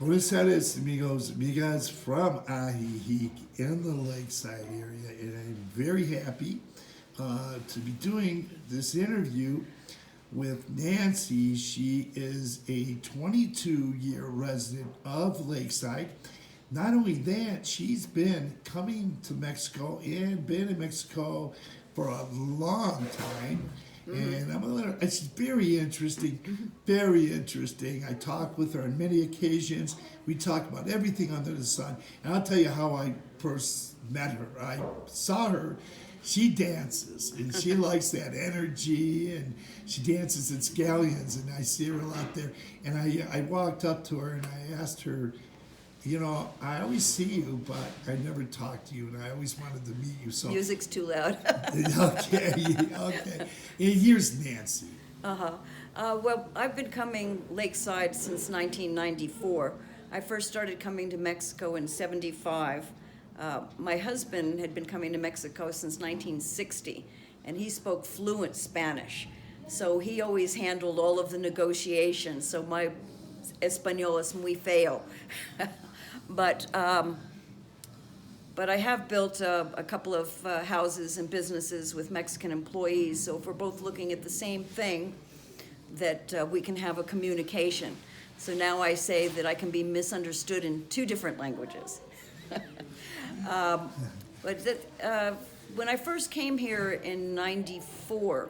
Buenos Aires, amigos, amigas from Ajijic in the lakeside area, and I'm very happy to be doing this interview with Nancy. She is a 22-year resident of Lakeside. Not only that, she's been coming to Mexico and been in Mexico for a long time. And it's very interesting, very interesting. I talk with her on many occasions. We talk about everything under the sun. And I'll tell you how I first met her. I saw her. She dances, and she likes that energy, and she dances at scallions, and I see her a lot there. And I walked up to her, and I asked her, you know, I always see you, but I never talk to you, and I always wanted to meet you. So Music's too loud. okay. And here's Nancy. Well, I've been coming lakeside since 1994. I first started coming to Mexico in 75. My husband had been coming to Mexico since 1960, and he spoke fluent Spanish. So he always handled all of the negotiations. So my Español es muy feo. But I have built a couple of houses and businesses with Mexican employees, so if we're both looking at the same thing, that we can have a communication. So now I say that I can be misunderstood in two different languages. When I first came here in '94,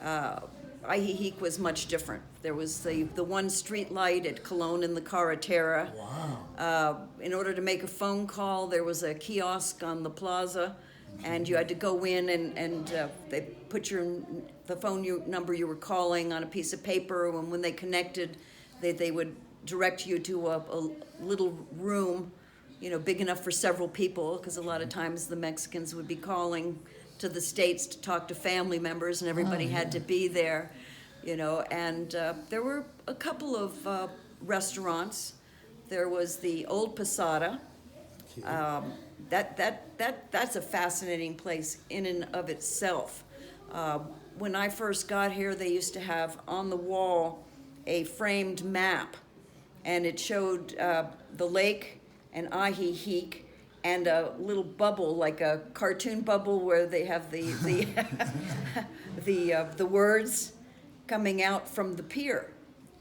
Ajijic was much different. There was the one street light at Colón in the Carretera. Wow. In order to make a phone call, there was a kiosk on the plaza, and you had to go in and they put the phone number you were calling on a piece of paper, and when they connected, they would direct you to a little room, you know, big enough for several people, because a lot of times the Mexicans would be calling to the States to talk to family members, and everybody had to be there, you know. And there were a couple of restaurants. There was the Old Posada. Okay. That's a fascinating place in and of itself. When I first got here, they used to have on the wall a framed map, and it showed the lake and Ajijic, and a little bubble, like a cartoon bubble, where they have the the words coming out from the pier.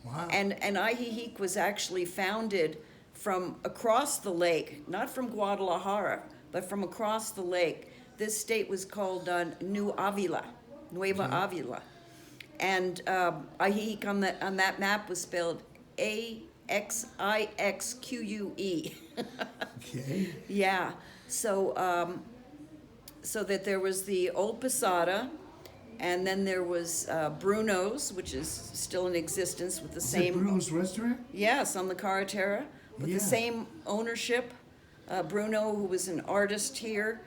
Wow. And Ajijic was actually founded from across the lake, not from Guadalajara, but from across the lake. This state was called Nueva Avila. And Ajijic on that map was spelled Axixque. Okay. Yeah. So that there was the Old Posada, and then there was Bruno's, which is still in existence with the Is same. it Bruno's restaurant? Yes, on the Carretera, with Yeah. the same ownership. Bruno, who was an artist here,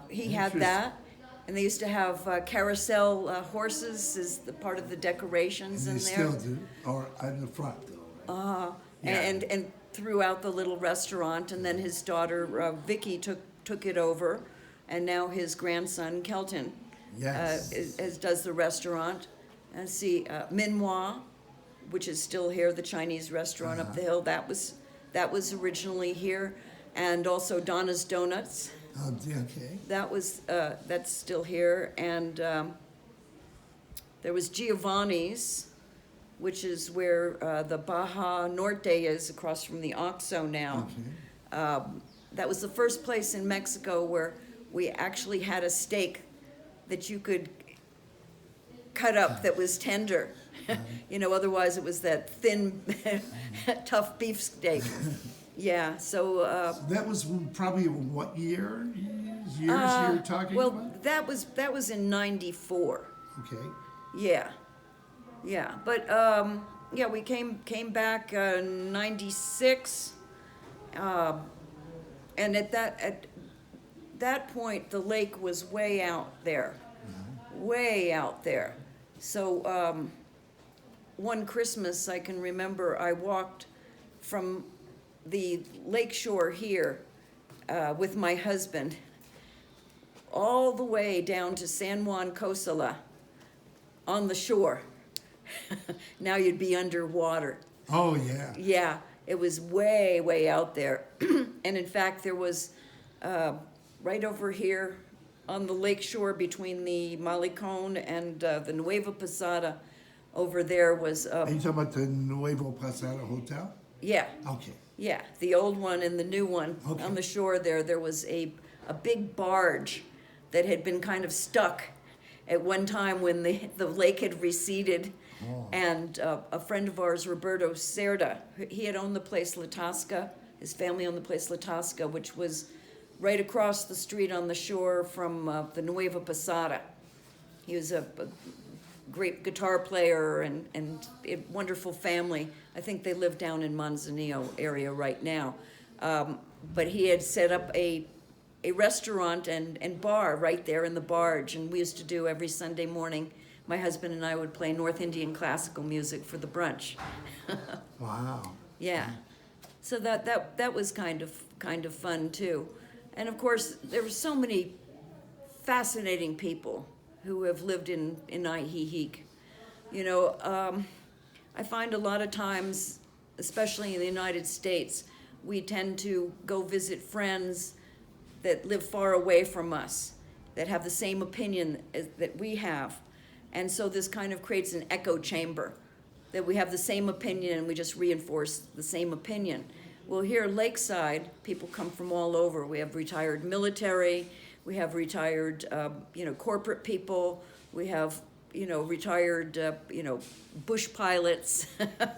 he had that. And they used to have carousel horses as the part of the decorations And in they there. still do, or in the front though. Right? Yeah. And throughout the little restaurant. And then his daughter Vicky took it over, and now his grandson Kelton Yes. does the restaurant. And see, Minhua, which is still here, the Chinese restaurant up the hill. That was originally here, and also Donna's Donuts. Oh, okay. That's still here, and there was Giovanni's, which is where the Baja Norte is, across from the Oxo now. Okay. That was the first place in Mexico where we actually had a steak that you could cut up that was tender. You know, otherwise it was that thin, tough beef steak. Yeah, so... That was probably what year? Years you were talking well, about? that was in '94. Okay. Yeah, but yeah, we came back '96, and at that point the lake was way out there, way out there. So one Christmas I can remember I walked from the lake shore here with my husband all the way down to San Juan Cosala on the shore. Now you'd be underwater. Oh, yeah. Yeah, it was way, way out there. And in fact, there was right over here on the lake shore between the Malecon and the Nueva Posada, over there was, Are you talking about the Nuevo Posada Hotel? yeah, Okay. yeah, the old one and the new one. Okay. On the shore there was a big barge that had been kind of stuck at one time when the lake had receded. Oh. And a friend of ours, Roberto Cerda, he had owned the place La Tasca. His family owned the place La Tasca, which was right across the street on the shore from the Nueva Posada. He was a great guitar player and a wonderful family. I think they live down in Manzanillo area right now. But he had set up a restaurant and bar right there in the barge, and we used to do every Sunday morning. My husband and I would play North Indian classical music for the brunch. Wow. Yeah, so that was kind of fun too, and of course there were so many fascinating people who have lived in Ajijic. You know, I find a lot of times, especially in the United States, we tend to go visit friends that live far away from us, that have the same opinion that we have. And so this kind of creates an echo chamber, that we have the same opinion and we just reinforce the same opinion. Well, here Lakeside, people come from all over. We have retired military, we have retired, corporate people, we have, retired, bush pilots,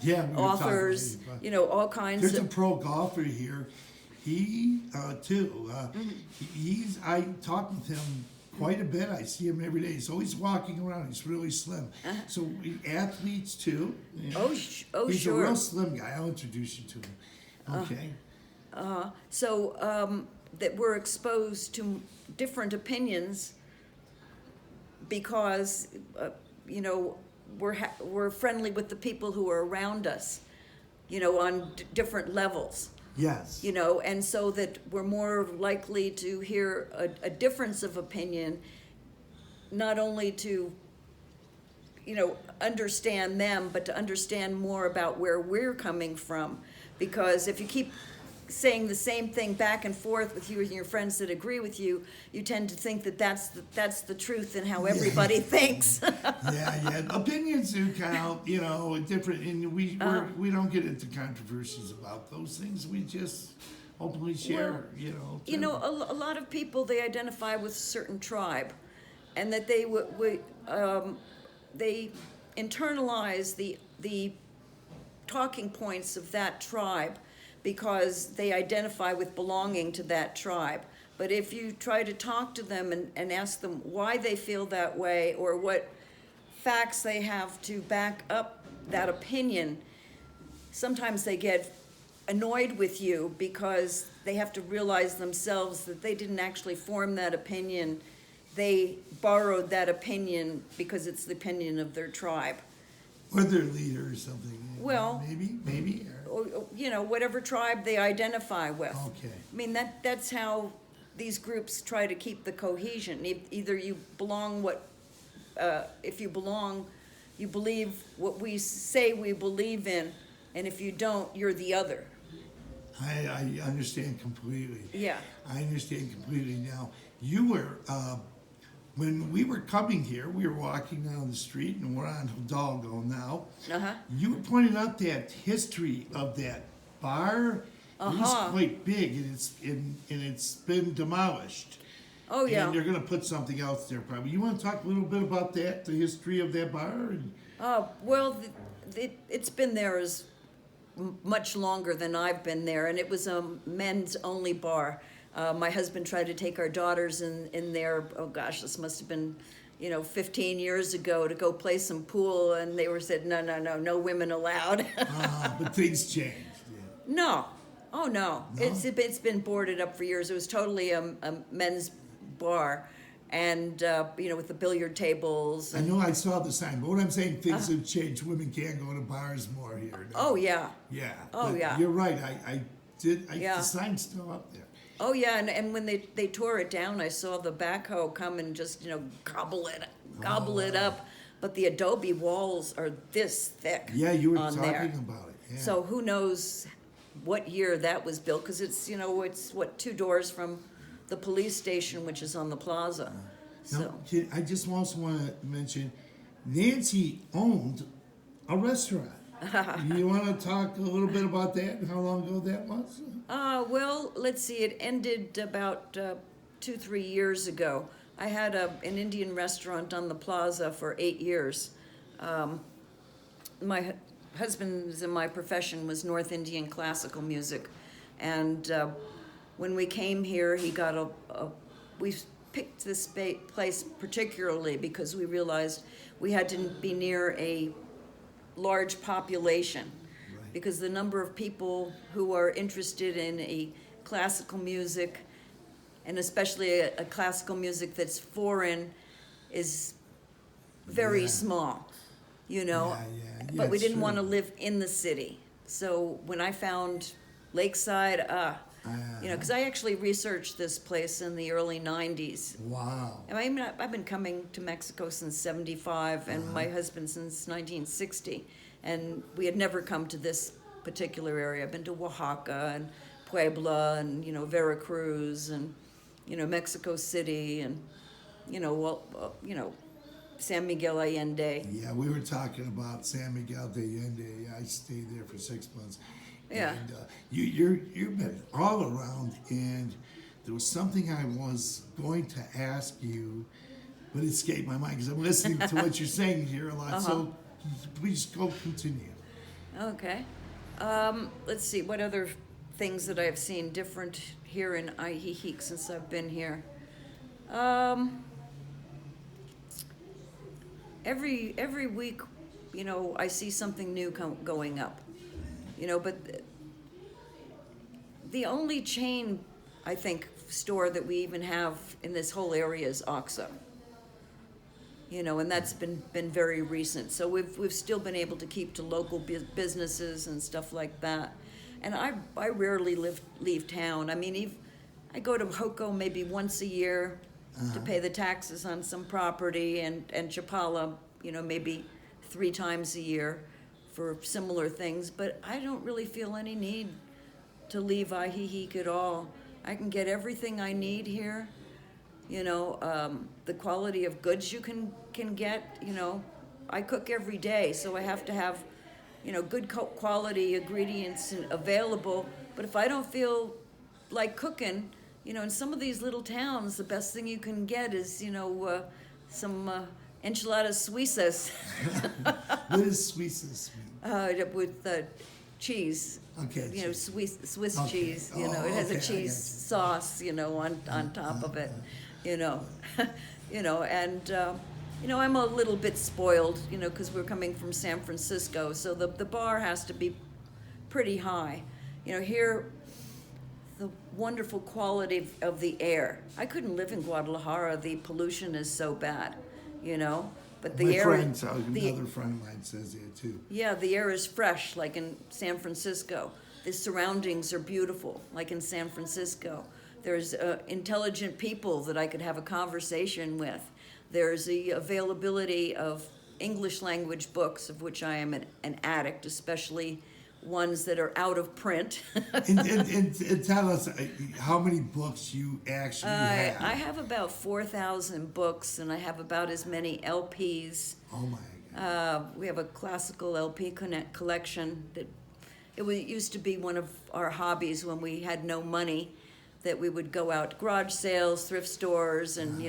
Yeah, we were authors, talking about all kinds There's a of. pro golfer here. He too. I talk with him quite a bit. I see him every day. He's always walking around. He's really slim. So athletes too. Yeah. He's He's sure. a real slim guy. I'll introduce you to him. Okay. So that we're exposed to different opinions because, we're friendly with the people who are around us, on different levels. Yes. And so that we're more likely to hear a difference of opinion, not only to, understand them, but to understand more about where we're coming from. Because if you keep saying the same thing back and forth with you and your friends that agree with you, you tend to think that that's the truth and how everybody thinks. Yeah. Opinions do count, different, and we don't get into controversies about those things. We just openly share, A lot of people, they identify with a certain tribe, and that they internalize the talking points of that tribe because they identify with belonging to that tribe. But if you try to talk to them and ask them why they feel that way or what facts they have to back up that opinion, sometimes they get annoyed with you because they have to realize themselves that they didn't actually form that opinion. They borrowed that opinion because it's the opinion of their tribe. or their leader or something. Well, maybe. Or, whatever tribe they identify with. Okay. I mean, that's how these groups try to keep the cohesion. Either you belong if you belong, you believe what we say we believe in, and if you don't, you're the other. I understand completely. Yeah. I understand completely now. You were, when we were coming here, we were walking down the street, and we're on Hidalgo now. Uh-huh. You were pointing out that history of that bar. It was quite big, and it's been demolished. Oh, yeah. And they're going to put something else there, probably. You want to talk a little bit about that, the history of that bar? Well, it's been there as much longer than I've been there, and it was a men's only bar. My husband tried to take our daughters in there, oh gosh, this must have been, 15 years ago, to go play some pool, and they were said, no women allowed. But things changed. Yeah. No. Oh, no. No? It's been boarded up for years. It was totally a men's bar, and, with the billiard tables. I know I saw the sign, but what I'm saying, things have changed. Women can't go to bars more here. now. Oh, yeah. Yeah. Oh, but yeah. You're right. Yeah. The sign's still up there. Oh, yeah, and when they tore it down, I saw the backhoe come and just, gobble it up. But the adobe walls are this thick Yeah, you were on talking there. about it. Yeah. So who knows what year that was built, because it's, it's what, 2 doors from the police station, which is on the plaza. Now, So, I just also want to mention, Nancy owned a restaurant. You want to talk a little bit about that and how long ago that was? well, let's see, it ended about 2, 3 years ago. I had an Indian restaurant on the plaza for 8 years. My husband's in my profession was North Indian classical music, and when we came here, he got we picked this place particularly because we realized we had to be near a large population, Right. because the number of people who are interested in a classical music, and especially a classical music that's foreign, is very Yeah. small, Yeah, but we it's didn't want to true. live in the city. So when I found Lakeside, because I actually researched this place in the early 90s. Wow. I mean, I've been coming to Mexico since 75, and my husband since 1960. And we had never come to this particular area. I've been to Oaxaca and Puebla and, Veracruz and, Mexico City and, San Miguel Allende. Yeah, we were talking about San Miguel de Allende. I stayed there for 6 months. Yeah. And you've been all around, and there was something I was going to ask you, but it escaped my mind because I'm listening to what you're saying here a lot. So please go continue. Okay. Let's see, what other things that I've seen different here in Ajijic since I've been here? Every week, I see something new going up. But the only chain, I think, store that we even have in this whole area is OXO. And that's been very recent. So we've still been able to keep to local businesses and stuff like that. And I rarely leave town. I mean, I go to Hoko maybe once a year to pay the taxes on some property, and Chapala, maybe 3 times a year for similar things. But I don't really feel any need to leave Ajijic at all. I can get everything I need here. The quality of goods you can get, I cook every day, so I have to have, good quality ingredients available. But if I don't feel like cooking, in some of these little towns, the best thing you can get is, some enchiladas suizas What is Suizas mean? with cheese. Okay. Swiss Okay. cheese. Oh, It has okay, a I cheese got sauce, on top of it. And I'm a little bit spoiled, because we're coming from San Francisco, so the bar has to be pretty high. Here, the wonderful quality of the air. I couldn't live in Guadalajara. The pollution is so bad, But the My air, friend, another friend of mine says that too. yeah, the air is fresh, like in San Francisco. The surroundings are beautiful, like in San Francisco. There's intelligent people that I could have a conversation with. There's the availability of English language books, of which I am an addict, especially ones that are out of print. And tell us how many books you actually have. I have about 4,000 books, and I have about as many LPs. Oh my God. We have a classical LP collection that used to be one of our hobbies when we had no money, that we would go out to garage sales, thrift stores, and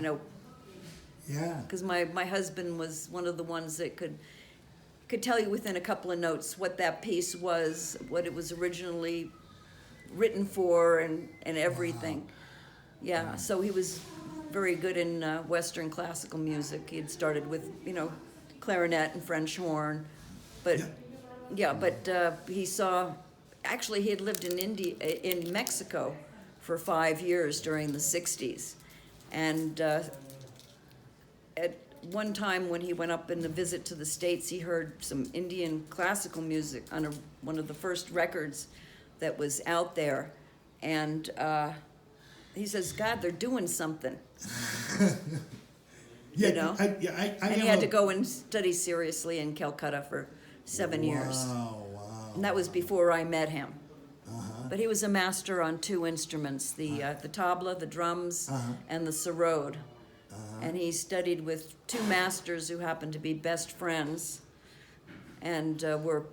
Yeah. because my husband was one of the ones that could tell you within a couple of notes what that piece was, what it was originally written for, and everything. Yeah, so he was very good in Western classical music. He had started with, clarinet and French horn, but he saw. Actually, he had lived in Mexico for 5 years during the '60s, and at one time when he went up in a visit to the States, he heard some Indian classical music on one of the first records that was out there, and he says, "God, they're doing something." Yeah. I And he had to go and study seriously in Calcutta for 7 years. Wow. And that was before I met him. But he was a master on two instruments, the tabla, the drums, and the sarod. And he studied with two masters who happened to be best friends and were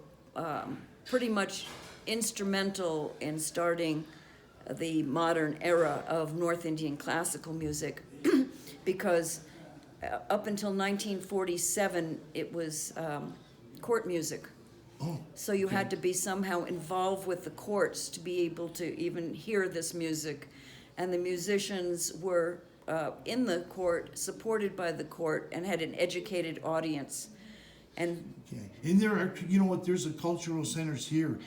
pretty much instrumental in starting the modern era of North Indian classical music because up until 1947 it was court music. Oh, So you had to be somehow involved with the courts to be able to even hear this music. And the musicians were in the court, supported by the court, and had an educated audience. And okay. And there are, you know what, there's a cultural centers here.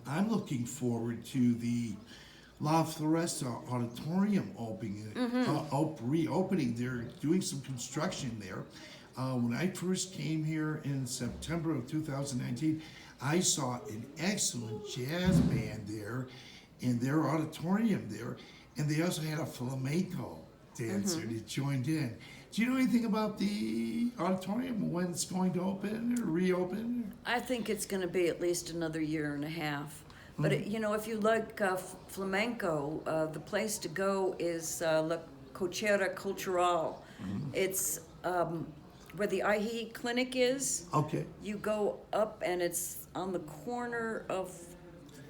I'm looking forward to the La Floresta Auditorium reopening. They're doing some construction there. When I first came here in September of 2019, I saw an excellent jazz band there in their auditorium there, and they also had a flamenco dancer that joined in. Do you know anything about the auditorium, when it's going to open or reopen? I think it's going to be at least another year and a half. But if you like flamenco, the place to go is La Cochera Cultural. It's where the Ajijic clinic is. Okay. You go up and it's on the corner of,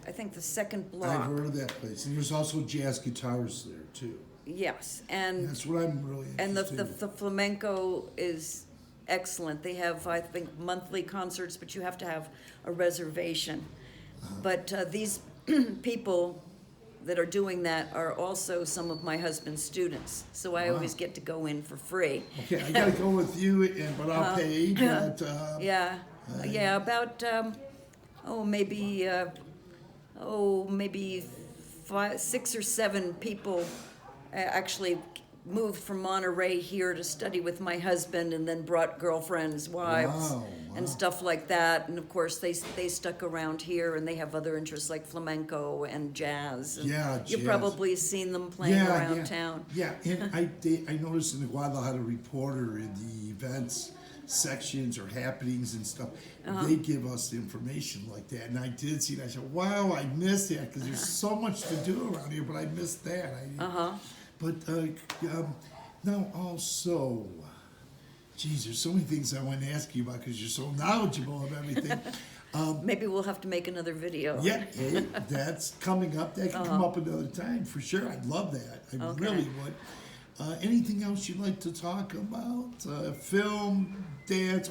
I think, the second block. I've heard of that place. And there's also jazz guitarists there, too. Yes, and That's what I'm really interested in. the flamenco is excellent. They have, I think, monthly concerts, but you have to have a reservation. But these people that are doing that are also some of my husband's students, so I always get to go in for free. Okay, I gotta go with you, but I'll pay. But, About maybe 6 or 7 people actually moved from Monterey here to study with my husband, and then brought girlfriends, wives, and stuff like that. And of course, they stuck around here, and they have other interests like flamenco and jazz. And jazz. you've probably seen them playing around town. Yeah, and I noticed in the Guadalajara Reporter in the events sections or happenings and stuff, they give us the information like that. And I did see that. I said, wow, I missed that because there's so much to do around here, but I missed that. But now also, geez, there's so many things I want to ask you about because you're so knowledgeable of everything. Maybe we'll have to make another video. Yeah, hey, that's coming up. That can come up another time for sure. I'd love that. I really would. Anything else you'd like to talk about? Film, dance,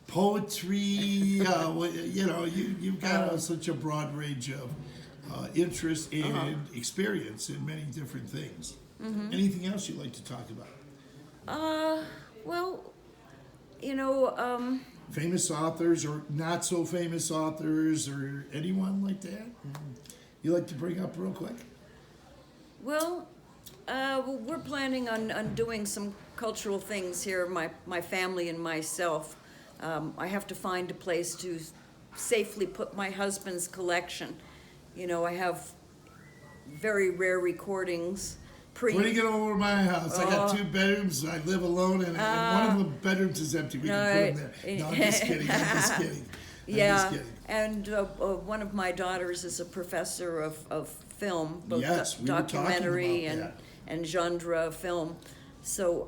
poetry. You've got such a broad range of interest and experience in many different things. Anything else you'd like to talk about? Famous authors or not so famous authors or anyone like that you like to bring up real quick? Well, we're planning on doing some cultural things here, my family and myself. I have to find a place to safely put my husband's collection. I have very rare recordings. Putting it over my house. I got 2 bedrooms. I live alone, and one of the bedrooms is empty. We can put them there. No, I'm just kidding. I'm just kidding. And one of my daughters is a professor of film, both yes, we documentary were talking about and genre film. So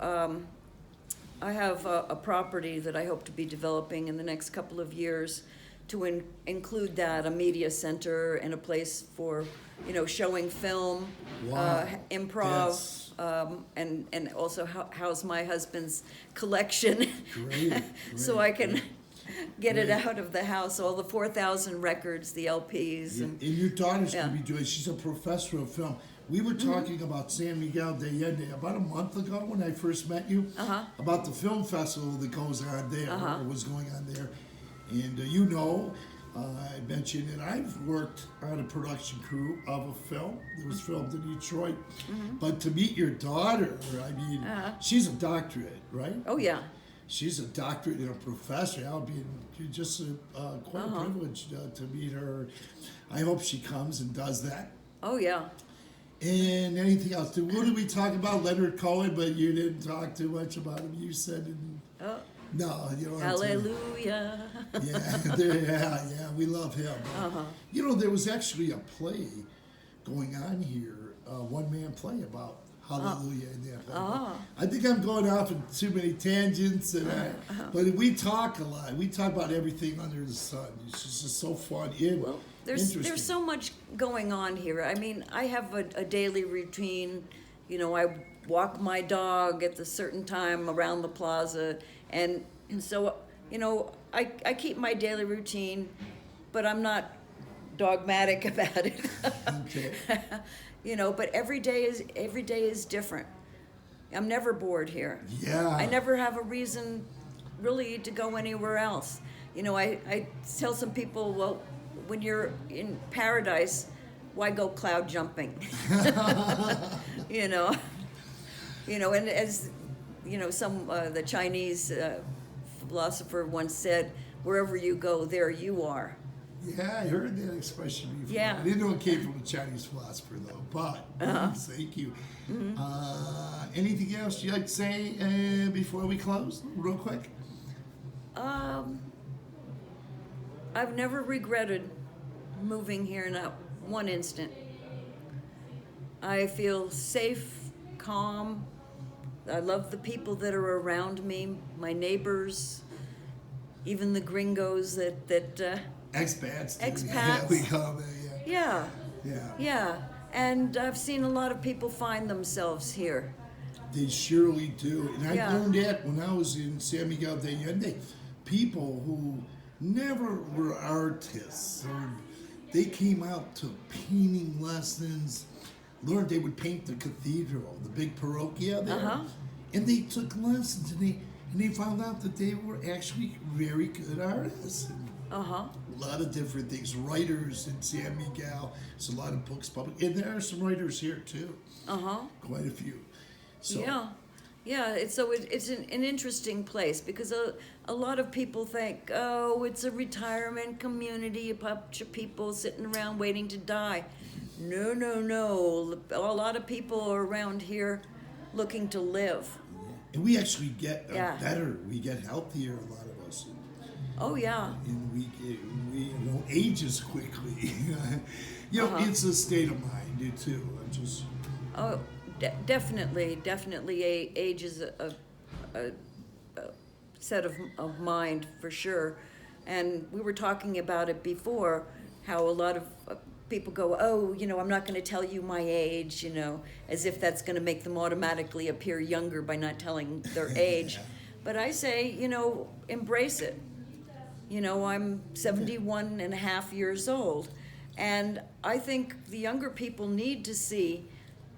I have a property that I hope to be developing in the next couple of years to include that, a media center and a place for, showing film, improv, and also house my husband's collection. Great. So I can get it out of the house, all the 4,000 records, the LPs. And your daughter's going to be doing, she's a professor of film. We were talking about San Miguel de Allende about a month ago when I first met you, about the film festival that goes on there, or was going on there. And I mentioned that I've worked on a production crew of a film that was filmed in Detroit. But to meet your daughter, I mean, she's a doctorate, right? Oh, yeah. She's a doctorate and a professor. That would be just quite a privilege to meet her. I hope she comes and does that. Oh, yeah. And anything else? What did we talk about? Leonard Cohen, but you didn't talk too much about him. You said... No, you don't have to. Hallelujah. Yeah, we love him. Uh-huh. You know, there was actually a play going on here, a one-man play about Hallelujah in that play. I think I'm going off in too many tangents, but we talk a lot. We talk about everything under the sun. It's just so fun and Well, interesting. there's so much going on here. I mean, I have a daily routine. You know, I walk my dog at a certain time around the plaza, and so, you know, I keep my daily routine, but I'm not dogmatic about it. Okay. You know, but every day is different. I'm never bored here. Yeah. I never have a reason really to go anywhere else. You know, I tell some people, well, when you're in paradise, why go cloud jumping? you know, and as you know, the Chinese philosopher once said, "Wherever you go, there you are." Yeah, I heard that expression before. Yeah. I didn't know it came from a Chinese philosopher, though, but thank you. Anything else you'd like to say before we close, real quick? I've never regretted moving here, not one instant. I feel safe, calm. I love the people that are around me, my neighbors, even the gringos that Expats. Expats. Yeah, we call them, yeah. yeah. Yeah, and I've seen a lot of people find themselves here. They surely do. And I Yeah. learned that when I was in San Miguel de Allende. People who never were artists, or they came out to painting lessons, learned they would paint the cathedral, the big parochia there. And they took lessons, and they found out that they were actually very good artists. A lot of different things. Writers in San Miguel. There's a lot of books published. And there are some writers here, too. Quite a few. So, Yeah, it's an interesting place because a lot of people think, oh, it's a retirement community, a bunch of people sitting around waiting to die. No. A lot of people are around here looking to live. and we actually get Yeah. better. We get healthier, a lot of us. Oh, yeah. And we don't age as quickly. It's a state of mind, too. I'm just... Oh, definitely. Age is a set of mind for sure. And we were talking about it before, how a lot of people go, oh, I'm not going to tell you my age, as if that's going to make them automatically appear younger by not telling their age. Yeah. But I say, embrace it. I'm 71 and a half years old. And I think the younger people need to see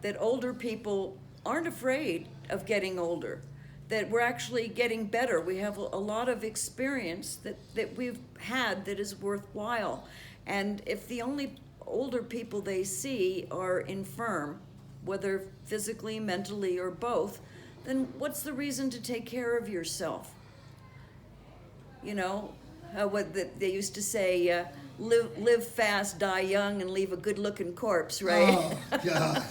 that older people aren't afraid of getting older, that we're actually getting better. We have a lot of experience that we've had that is worthwhile. And if the only older people they see are infirm, whether physically, mentally, or both, then what's the reason to take care of yourself? They used to say, live fast, die young, and leave a good-looking corpse, right? Oh, God.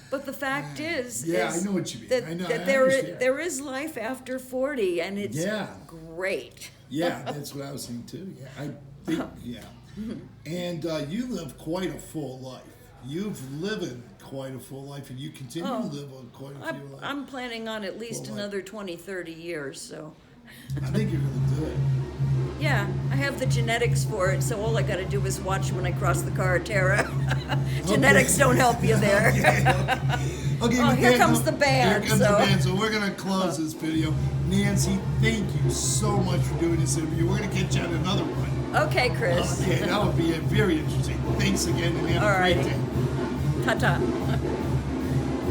But the fact is, I know what you mean. that, I know, that I there understand. there is life after 40, and it's Yeah. great. Yeah, that's what I was saying, too. Yeah, I think, yeah. And you live quite a full life. You've lived quite a full life, and you continue to live quite a few lives. I'm planning on at least Full life. another 20, 30 years, so. I think you're going to do it. Yeah, I have the genetics for it, so all I gotta do is watch when I cross the Carretera. Genetics don't help you there. Okay, Oh, here comes the band, Here comes so- the band, so we're going to close this video. Nancy, thank you so much for doing this interview. We're going to get you on another one. Okay, Chris. Okay, that would be very interesting. Thanks again, and have a great Alrighty. day. Ta-ta.